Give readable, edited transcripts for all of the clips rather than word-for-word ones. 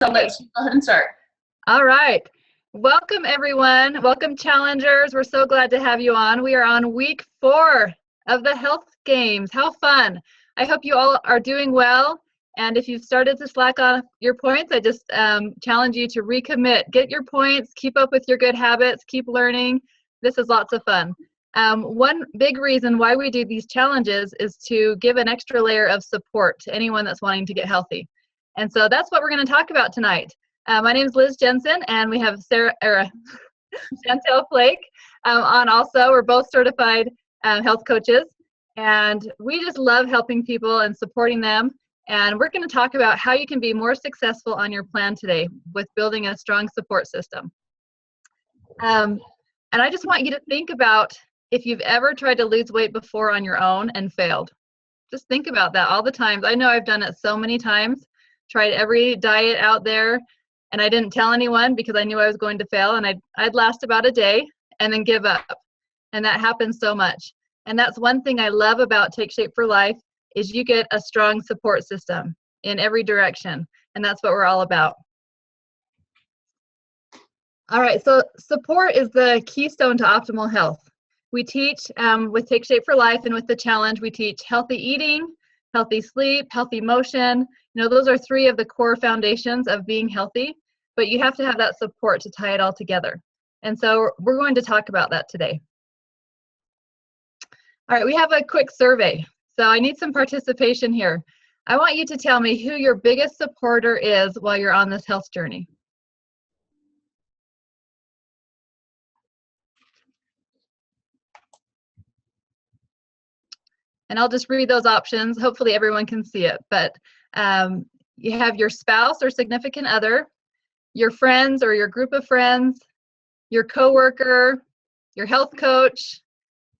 So let's go ahead and start. All right. Welcome, everyone. Welcome, challengers. We're so glad to have you on. We are on week 4 of the health games. How fun. I hope you all are doing well. And if you've started to slack off your points, I just challenge you to recommit. Get your points, keep up with your good habits, keep learning. This is lots of fun. One big reason why we do these challenges is to give an extra layer of support to anyone that's wanting to get healthy. And so that's what we're going to talk about tonight. My name is Liz Jensen, and we have Chantel Flake on also. We're both certified health coaches, and we just love helping people and supporting them. And we're going to talk about how you can be more successful on your plan today with building a strong support system. And I just want you to think about if you've ever tried to lose weight before on your own and failed. Just think about that all the times. I know I've done it so many times, tried every diet out there, and I didn't tell anyone because I knew I was going to fail, and I'd last about a day and then give up. And that happens so much. And that's one thing I love about Take Shape for Life is you get a strong support system in every direction. And that's what we're all about. All right, so support is the keystone to optimal health. We teach with Take Shape for Life and with the challenge, we teach healthy eating, healthy sleep, healthy motion. You know, those are 3 of the core foundations of being healthy, but you have to have that support to tie it all together. And so we're going to talk about that today. All right, we have a quick survey. So I need some participation here. I want you to tell me who your biggest supporter is while you're on this health journey. And I'll just read those options. Hopefully everyone can see it. But you have your spouse or significant other, your friends or your group of friends, your coworker, your health coach,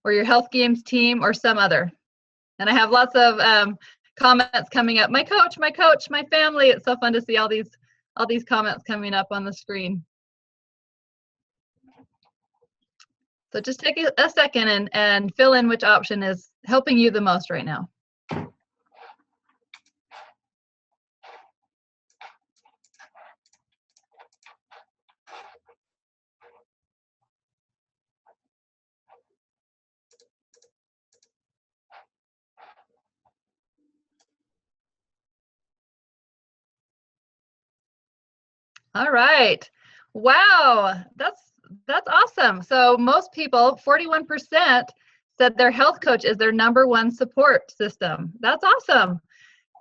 or your health games team, or some other. And I have lots of comments coming up. My coach, my family. It's so fun to see all these comments coming up on the screen. So just take a second and fill in which option is helping you the most right now. All right. Wow, that's awesome. So most people, 41%, said their health coach is their #1 support system. That's awesome.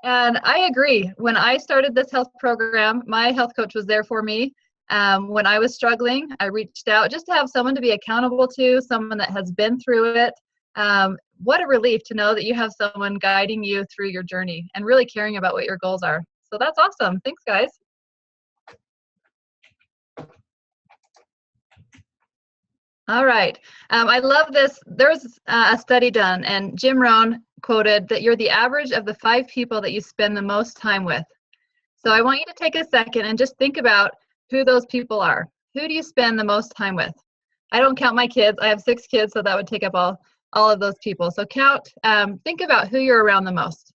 And I agree. When I started this health program, my health coach was there for me. When I was struggling, I reached out just to have someone to be accountable to, someone that has been through it. What a relief to know that you have someone guiding you through your journey and really caring about what your goals are. So that's awesome. Thanks, guys. All right. I love this. There's a study done, and Jim Rohn quoted that you're the average of the 5 people that you spend the most time with. So I want you to take a second and just think about who those people are. Who do you spend the most time with? I don't count my kids. I have 6 kids, so that would take up all of those people. So think about who you're around the most.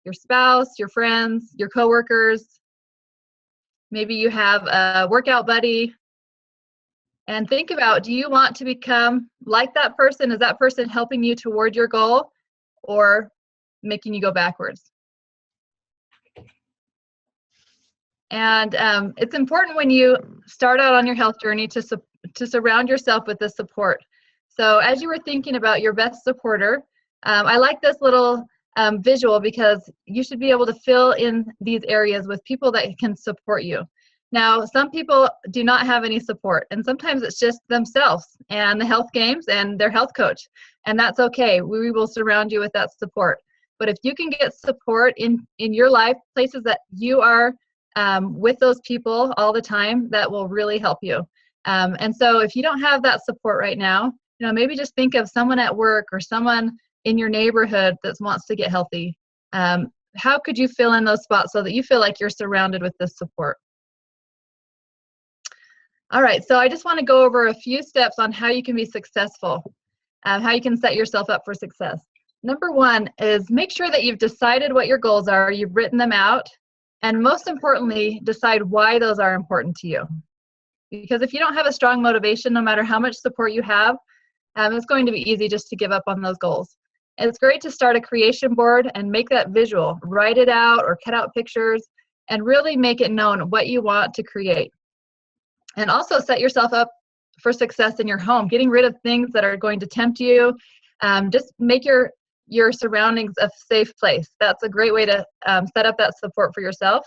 Your spouse, your friends, your coworkers. Maybe you have a workout buddy. And think about, do you want to become like that person? Is that person helping you toward your goal or making you go backwards? And it's important when you start out on your health journey to surround yourself with this support. So as you were thinking about your best supporter, I like this little visual because you should be able to fill in these areas with people that can support you. Now, some people do not have any support, and sometimes it's just themselves and the health games and their health coach, and that's okay. We will surround you with that support. But if you can get support in your life, places that you are with those people all the time, that will really help you. And so if you don't have that support right now, maybe just think of someone at work or someone in your neighborhood that wants to get healthy. How could you fill in those spots so that you feel like you're surrounded with this support? All right, so I just want to go over a few steps on how you can be successful, how you can set yourself up for success. Number 1 is make sure that you've decided what your goals are, you've written them out, And most importantly, decide why those are important to you. Because if you don't have a strong motivation, no matter how much support you have, it's going to be easy just to give up on those goals. And it's great to start a creation board and make that visual. Write it out or cut out pictures and really make it known what you want to create. And also set yourself up for success in your home, getting rid of things that are going to tempt you. Just make your surroundings a safe place. That's a great way to set up that support for yourself.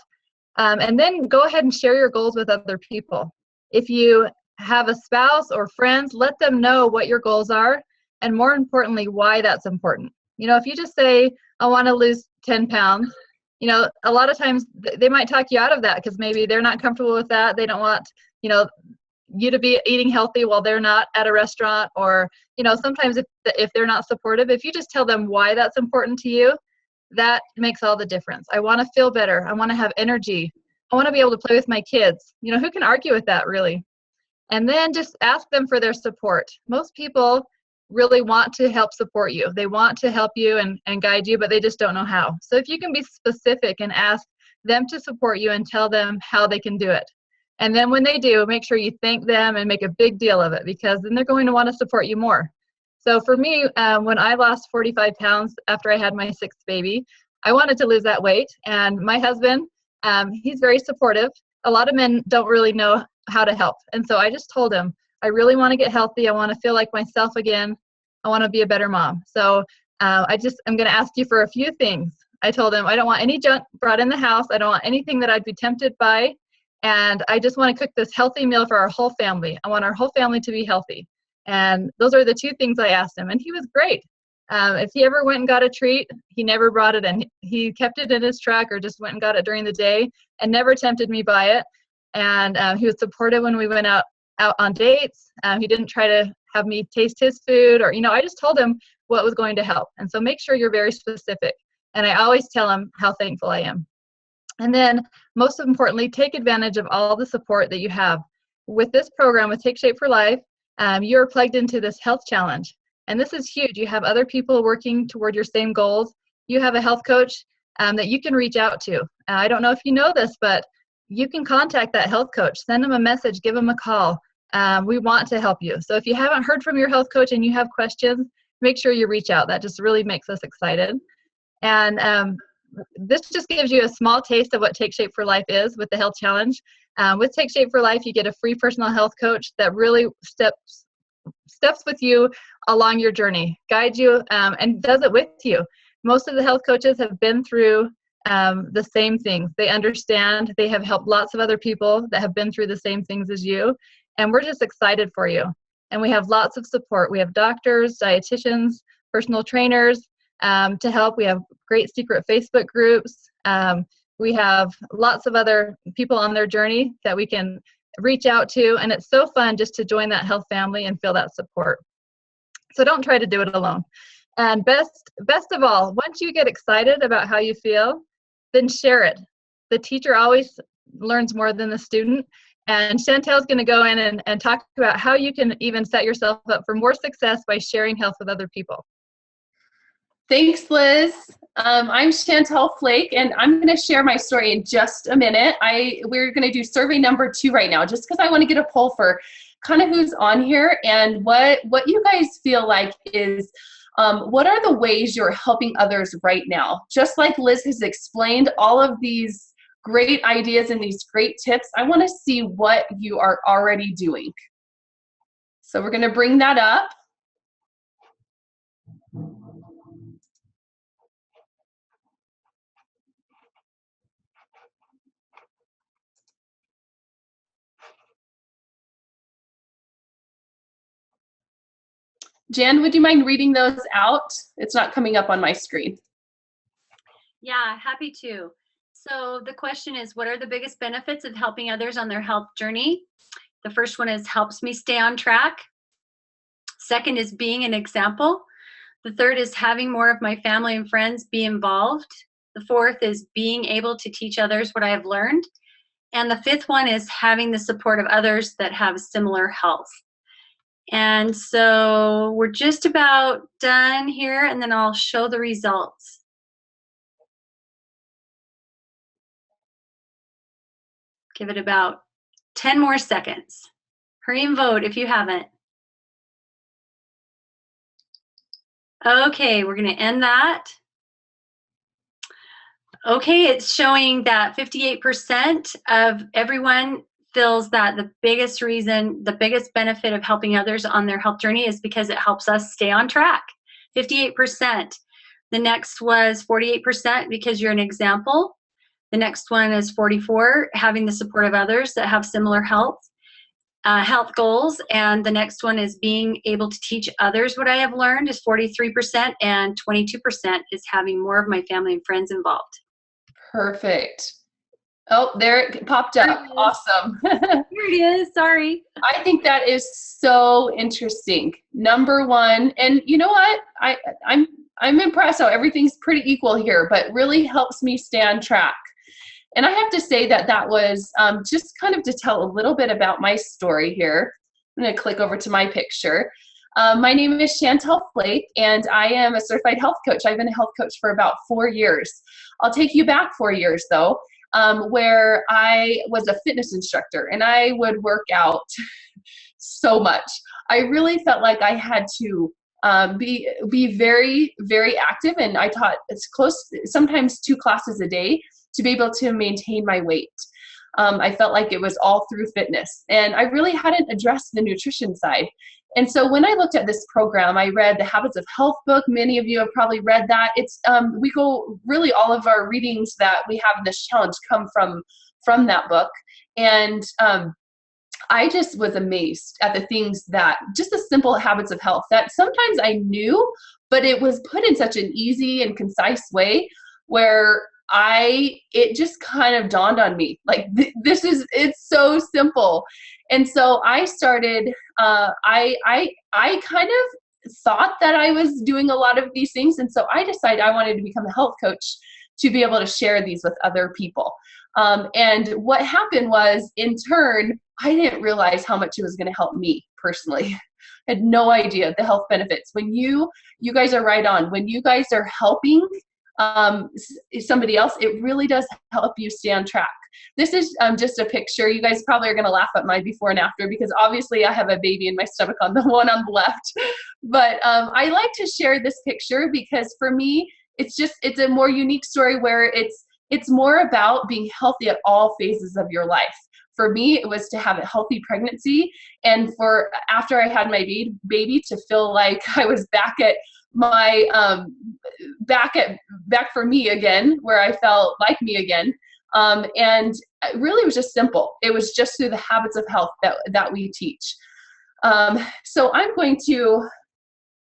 And then go ahead and share your goals with other people. If you have a spouse or friends, let them know what your goals are, and more importantly, why that's important. If you just say, I want to lose 10 pounds, a lot of times they might talk you out of that because maybe they're not comfortable with that. They don't want, you to be eating healthy while they're not at a restaurant, or, sometimes if they're not supportive, if you just tell them why that's important to you, that makes all the difference. I want to feel better. I want to have energy. I want to be able to play with my kids. Who can argue with that, really? And then just ask them for their support. Most people really want to help support you. They want to help you and guide you, but they just don't know how. So if you can be specific and ask them to support you and tell them how they can do it. And then when they do, make sure you thank them and make a big deal of it, because then they're going to want to support you more. So for me, when I lost 45 pounds after I had my sixth baby, I wanted to lose that weight. And my husband, he's very supportive. A lot of men don't really know how to help. And so I just told him, I really want to get healthy. I want to feel like myself again. I want to be a better mom. So I'm going to ask you for a few things. I told him, I don't want any junk brought in the house. I don't want anything that I'd be tempted by. And I just want to cook this healthy meal for our whole family. I want our whole family to be healthy. And those are the two things I asked him. And he was great. If he ever went and got a treat, he never brought it in. He kept it in his truck or just went and got it during the day and never tempted me by it. And he was supportive when we went out on dates. He didn't try to have me taste his food, or, I just told him what was going to help. And so make sure you're very specific. And I always tell him how thankful I am. And then most importantly, take advantage of all the support that you have. With this program, with Take Shape for Life, you're plugged into this health challenge. And this is huge. You have other people working toward your same goals. You have a health coach that you can reach out to. I don't know if you know this, but you can contact that health coach. Send them a message. Give them a call. We want to help you. So if you haven't heard from your health coach and you have questions, make sure you reach out. That just really makes us excited. And this just gives you a small taste of what Take Shape for Life is with the health challenge. With Take Shape for Life, you get a free personal health coach that really steps with you along your journey, guides you, and does it with you. Most of the health coaches have been through the same things. They understand. They have helped lots of other people that have been through the same things as you. And we're just excited for you. And we have lots of support. We have doctors, dietitians, personal trainers to help. We have great secret Facebook groups. We have lots of other people on their journey that we can reach out to. And it's so fun just to join that health family and feel that support. So don't try to do it alone. And best of all, once you get excited about how you feel, then share it. The teacher always learns more than the student. And Chantel's going to go in and talk about how you can even set yourself up for more success by sharing health with other people. Thanks, Liz. I'm Chantel Flake, and I'm going to share my story in just a minute. We're going to do survey number 2 right now, just because I want to get a poll for kind of who's on here and what you guys feel like is, what are the ways you're helping others right now? Just like Liz has explained all of these great ideas and these great tips, I want to see what you are already doing. So we're going to bring that up. Jan, would you mind reading those out? It's not coming up on my screen. Yeah, happy to. So the question is, what are the biggest benefits of helping others on their health journey? The first one is helps me stay on track. Second is being an example. The third is having more of my family and friends be involved. The fourth is being able to teach others what I have learned. And the fifth one is having the support of others that have similar health. And so we're just about done here, and then I'll show the results. Give it about 10 more seconds. Hurry and vote if you haven't. Okay, we're going to end that. Okay, it's showing that 58% of everyone feels that the biggest reason, the biggest benefit of helping others on their health journey is because it helps us stay on track. 58%. The next was 48% because you're an example. The next one is 44, having the support of others that have similar health goals. And the next one is being able to teach others what I have learned is 43%, and 22% is having more of my family and friends involved. Perfect. Oh, there it popped up. Awesome. Here it is. Sorry. I think that is so interesting. Number one, and you know what? I'm impressed how everything's pretty equal here, but really helps me stay on track. And I have to say that that was just kind of to tell a little bit about my story here. I'm going to click over to my picture. My name is Chantel Flake, and I am a certified health coach. I've been a health coach for about 4 years. I'll take you back 4 years, though, where I was a fitness instructor, and I would work out so much. I really felt like I had to be very, very active, and I taught sometimes 2 classes a day to be able to maintain my weight. I felt like it was all through fitness, and I really hadn't addressed the nutrition side. And so when I looked at this program, I read the Habits of Health book. Many of you have probably read that. It's really all of our readings that we have in this challenge come from that book. And I just was amazed at the things that, just the simple habits of health that sometimes I knew, but it was put in such an easy and concise way where it just kind of dawned on me, like, it's so simple. And so I started, I kind of thought that I was doing a lot of these things. And so I decided I wanted to become a health coach to be able to share these with other people. And what happened was, in turn, I didn't realize how much it was going to help me personally. I had no idea the health benefits. When you guys are right on, when you guys are helping somebody else, it really does help you stay on track. This is just a picture. You guys probably are going to laugh at my before and after, because obviously I have a baby in my stomach on the one on the left. But I like to share this picture because for me, it's a more unique story where it's more about being healthy at all phases of your life. For me, it was to have a healthy pregnancy, and for after I had my baby to feel like I was back at my back for me again, where I felt like me again. And really it was just simple. It was just through the habits of health that we teach. So I'm going to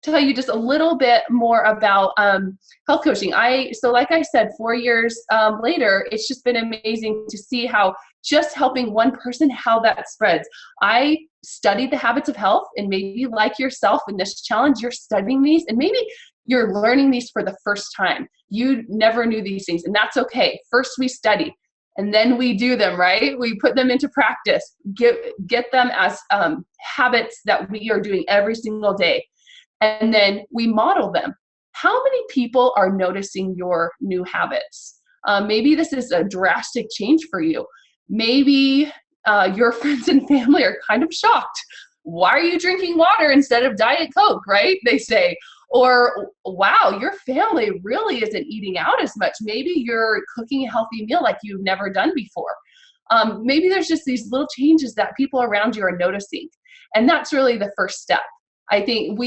tell you just a little bit more about health coaching. So like I said, 4 years later, it's just been amazing to see how just helping one person, how that spreads. I studied the habits of health, and maybe like yourself in this challenge, you're studying these, and maybe you're learning these for the first time. You never knew these things, and that's okay. First we study, and then we do them, right? We put them into practice, get them as habits that we are doing every single day. And then we model them. How many people are noticing your new habits? Maybe this is a drastic change for you. Maybe your friends and family are kind of shocked. Why are you drinking water instead of Diet Coke, right? They say. Or, wow, your family really isn't eating out as much. Maybe you're cooking a healthy meal like you've never done before. Maybe there's just these little changes that people around you are noticing. And that's really the first step. I think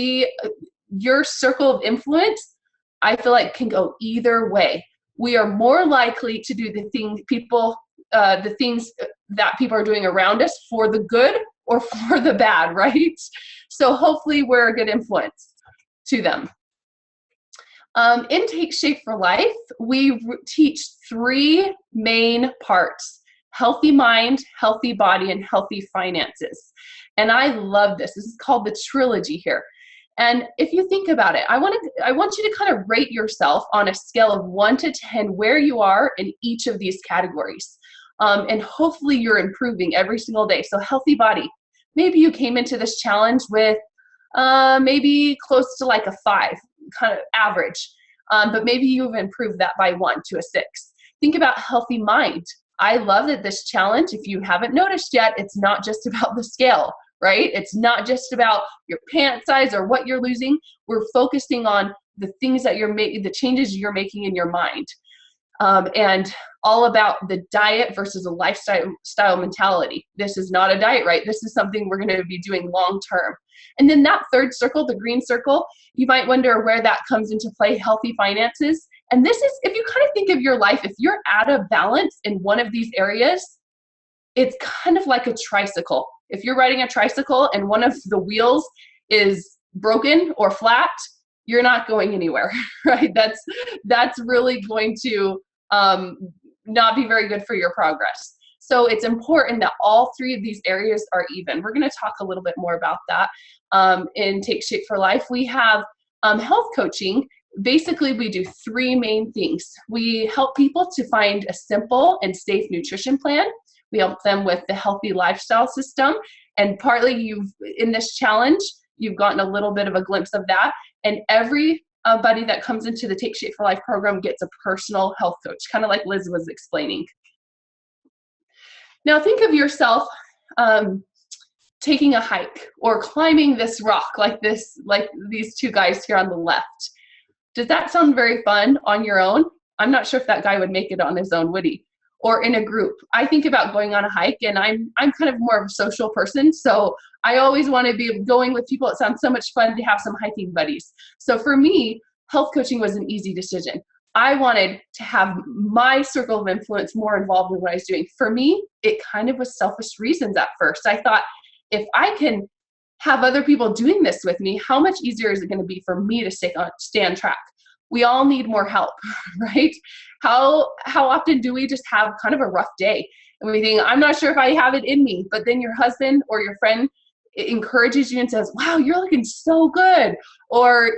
your circle of influence, I feel like, can go either way. We are more likely to do the things that people are doing around us for the good or for the bad, right? So hopefully we're a good influence to them. In Take Shape for Life, we teach 3 main parts: healthy mind, healthy body, and healthy finances. And I love this. This is called the trilogy here. And if you think about it, I want you to kind of rate yourself on a scale of 1 to 10 where you are in each of these categories. And hopefully you're improving every single day. So healthy body. Maybe you came into this challenge with maybe close to like a 5, kind of average. But maybe you've improved that by 1 to a 6. Think about healthy mind. I love that this challenge, if you haven't noticed yet, it's not just about the scale, right? It's not just about your pant size or what you're losing. We're focusing on the things that you're making, the changes you're making in your mind. And all about the diet versus a lifestyle mentality. This is not a diet, right? This is something we're going to be doing long term. And then that third circle, the green circle, you might wonder where that comes into play, healthy finances. And this is, if you kind of think of your life, if you're out of balance in one of these areas, it's kind of like a tricycle. If you're riding a tricycle and one of the wheels is broken or flat, you're not going anywhere, right? That's really going to not be very good for your progress. So it's important that all three of these areas are even. We're going to talk a little bit more about that in Take Shape for Life. We have health coaching. Basically, we do three main things. We help people to find a simple and safe nutrition plan. We help them with the healthy lifestyle system. And partly in this challenge, you've gotten a little bit of a glimpse of that. And everybody that comes into the Take Shape for Life program gets a personal health coach, kind of like Liz was explaining. Now think of yourself taking a hike or climbing this rock like these two guys here on the left. Does that sound very fun on your own? I'm not sure if that guy would make it on his own, would he? Or in a group. I think about going on a hike, and I'm kind of more of a social person, so I always want to be going with people. It sounds so much fun to have some hiking buddies. So for me, health coaching was an easy decision. I wanted to have my circle of influence more involved in what I was doing. For me, it kind of was selfish reasons at first. I thought, if I can have other people doing this with me, how much easier is it going to be for me to stay on track? We all need more help, right? How often do we just have kind of a rough day and we think, I'm not sure if I have it in me, but then your husband or your friend encourages you and says, wow, you're looking so good. Or,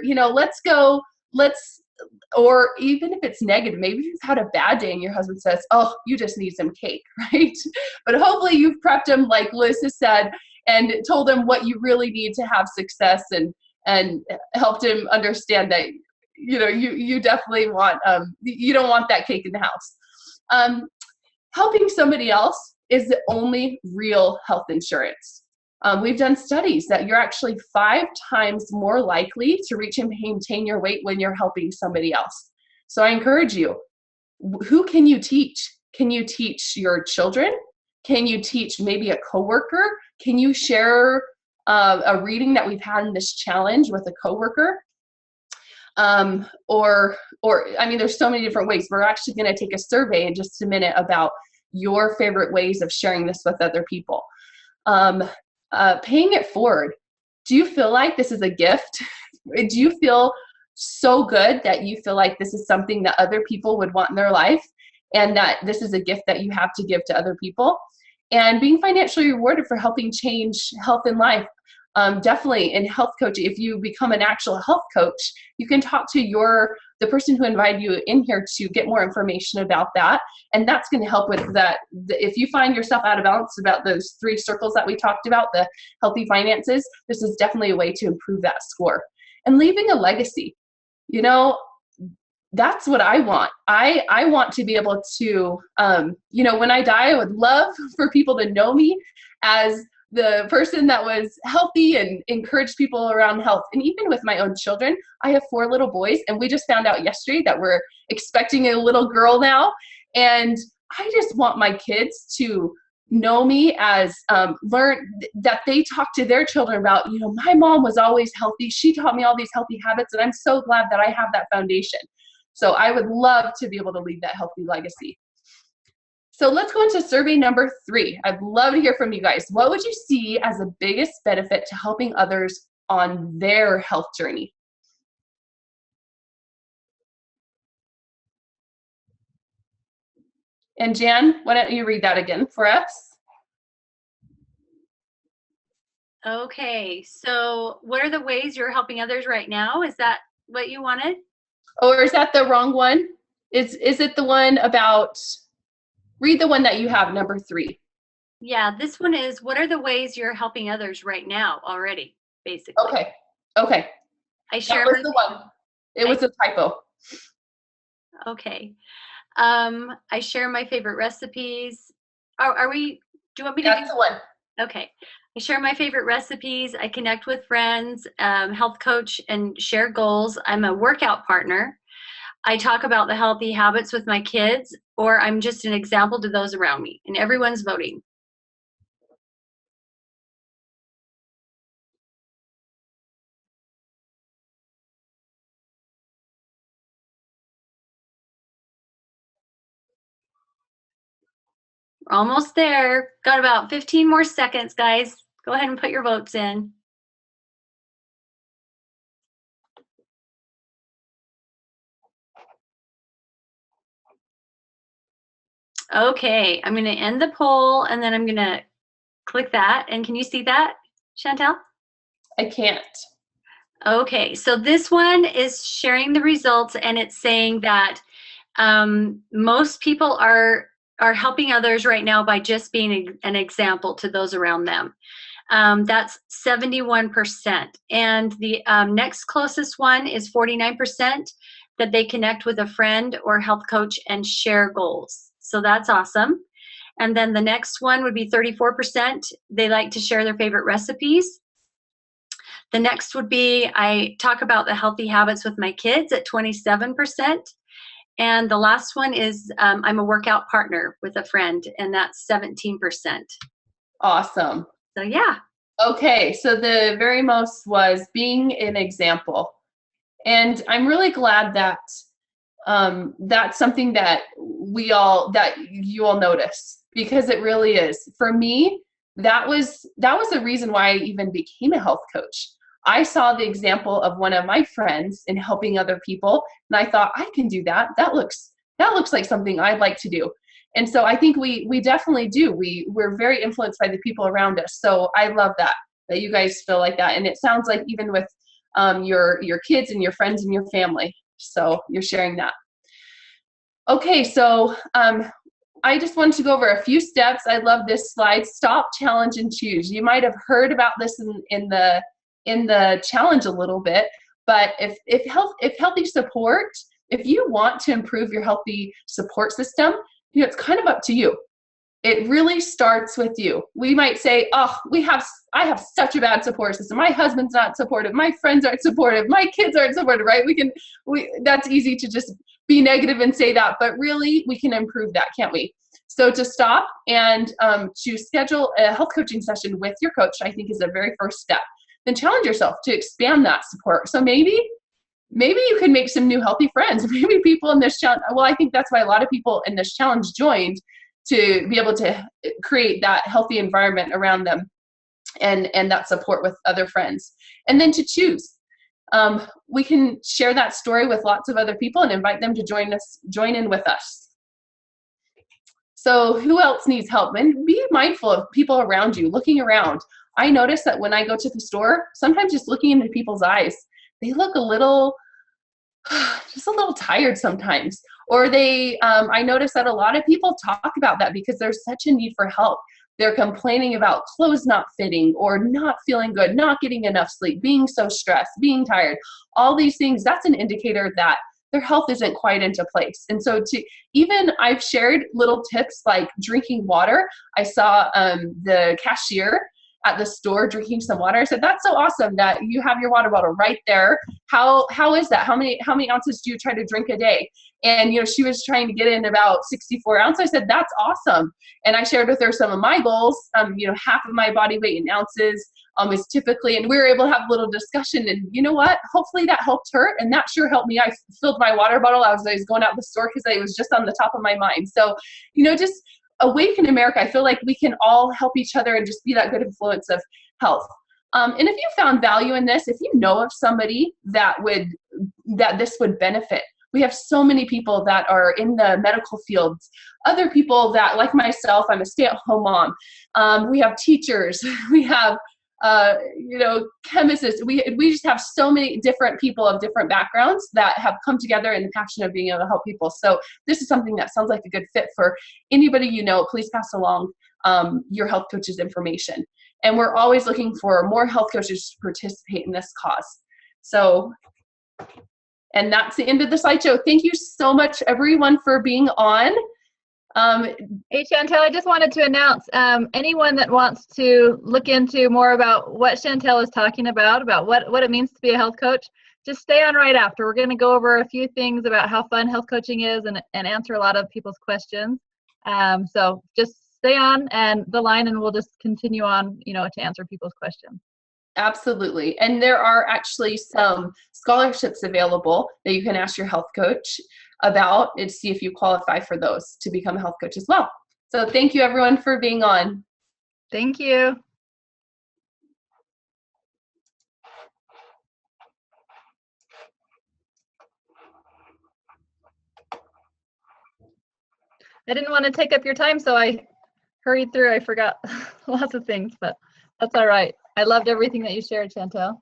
or even if it's negative, maybe you've had a bad day and your husband says, oh, you just need some cake, right? But hopefully you've prepped him, like Liz has said, and told him what you really need to have success, and helped him understand that you definitely want, you don't want that cake in the house. Helping somebody else is the only real health insurance. We've done studies that you're actually 5 times more likely to reach and maintain your weight when you're helping somebody else. So I encourage you, who can you teach? Can you teach your children? Can you teach maybe a coworker? Can you share a reading that we've had in this challenge with a coworker? Or I mean, there's so many different ways. We're actually going to take a survey in just a minute about your favorite ways of sharing this with other people. Paying it forward. Do you feel like this is a gift? Do you feel so good that you feel like this is something that other people would want in their life, and that this is a gift that you have to give to other people? And being financially rewarded for helping change health and life. Definitely in health coaching, if you become an actual health coach, you can talk to the person who invited you in here to get more information about that. And that's going to help with that. If you find yourself out of balance about those 3 circles that we talked about, the healthy finances, this is definitely a way to improve that score. And leaving a legacy, that's what I want. I want to be able to, when I die, I would love for people to know me as the person that was healthy and encouraged people around health. And even with my own children, I have 4 little boys, and we just found out yesterday that we're expecting a little girl now. And I just want my kids to know me as, learn that they talk to their children about, my mom was always healthy. She taught me all these healthy habits, and I'm so glad that I have that foundation. So I would love to be able to leave that healthy legacy. So let's go into survey number 3. I'd love to hear from you guys. What would you see as the biggest benefit to helping others on their health journey? And Jan, why don't you read that again for us? Okay, so what are the ways you're helping others right now? Is that what you wanted? Or is that the wrong one? Is it the one about, read the one that you have, number 3. Yeah, this one is, what are the ways you're helping others right now already, basically. Okay. I share that was the one. It was a typo. Okay. I share my favorite recipes. Are we, do you want me to That's do? the one. Okay. I share my favorite recipes. I connect with friends, health coach, and share goals. I'm a workout partner. I talk about the healthy habits with my kids, or I'm just an example to those around me, and everyone's voting. We're almost there. Got about 15 more seconds, guys. Go ahead and put your votes in. Okay, I'm going to end the poll, and then I'm going to click that. And can you see that, Chantel? I can't. Okay, so this one is sharing the results, and it's saying that most people are helping others right now by just being an example to those around them. That's 71%. And the next closest one is 49%, that they connect with a friend or health coach and share goals. So that's awesome. And then the next one would be 34%. They like to share their favorite recipes. The next would be I talk about the healthy habits with my kids at 27%. And the last one is I'm a workout partner with a friend, and that's 17%. Awesome. So yeah. Okay, so the very most was being an example. And I'm really glad that that's something that that you all notice, because it really is. For me, that was the reason why I even became a health coach. I saw the example of one of my friends in helping other people, and I thought, I can do that. That looks like something I'd like to do. And so I think we definitely do. We're very influenced by the people around us. So I love that you guys feel like that. And it sounds like even with your kids and your friends and your family. So you're sharing that. Okay, so I just wanted to go over a few steps. I love this slide. Stop, challenge, and choose. You might have heard about this in the challenge a little bit, but if healthy support, if you want to improve your healthy support system, it's kind of up to you. It really starts with you. We might say, oh, I have such a bad support system. My husband's not supportive. My friends aren't supportive. My kids aren't supportive, right? That's easy to just be negative and say that, but really we can improve that, can't we? So to stop and to schedule a health coaching session with your coach, I think is the very first step. Then challenge yourself to expand that support. So maybe you can make some new healthy friends. Maybe people in this challenge, well, I think that's why a lot of people in this challenge joined, to be able to create that healthy environment around them and that support with other friends. And then to choose. We can share that story with lots of other people and invite them to join in with us. So who else needs help? And be mindful of people around you, looking around. I notice that when I go to the store, sometimes just looking into people's eyes, they look just a little tired sometimes. Or I notice that a lot of people talk about that because there's such a need for help. They're complaining about clothes not fitting or not feeling good, not getting enough sleep, being so stressed, being tired. All these things, that's an indicator that their health isn't quite into place. And so I've shared little tips like drinking water. I saw the cashier at the store drinking some water. I said, that's so awesome that you have your water bottle right there. How is that? How many ounces do you try to drink a day? And she was trying to get in about 64 ounces. I said, that's awesome. And I shared with her some of my goals. Half of my body weight in ounces is typically, and we were able to have a little discussion. And you know what? Hopefully that helped her, and that sure helped me. I filled my water bottle. I was going out the store because it was just on the top of my mind. So, just Awaken America, I feel like we can all help each other and just be that good influence of health. And if you found value in this, if you know of somebody that this would benefit, we have so many people that are in the medical fields, other people that, like myself, I'm a stay-at-home mom. We have teachers, we have chemists. We just have so many different people of different backgrounds that have come together in the passion of being able to help people. So this is something that sounds like a good fit for anybody please pass along your health coach's information. And we're always looking for more health coaches to participate in this cause. So, And that's the end of the slideshow. Thank you so much, everyone, for being on. Hey, Chantel, I just wanted to announce, anyone that wants to look into more about what Chantel is talking about what it means to be a health coach, just stay on right after. We're going to go over a few things about how fun health coaching is and answer a lot of people's questions. So just stay on and the line, and we'll just continue on, to answer people's questions. Absolutely. And there are actually some scholarships available that you can ask your health coach about and see if you qualify for those to become a health coach as well. So thank you, everyone, for being on. Thank you. I didn't want to take up your time, so I hurried through. I forgot lots of things, but that's all right. I loved everything that you shared, Chantel.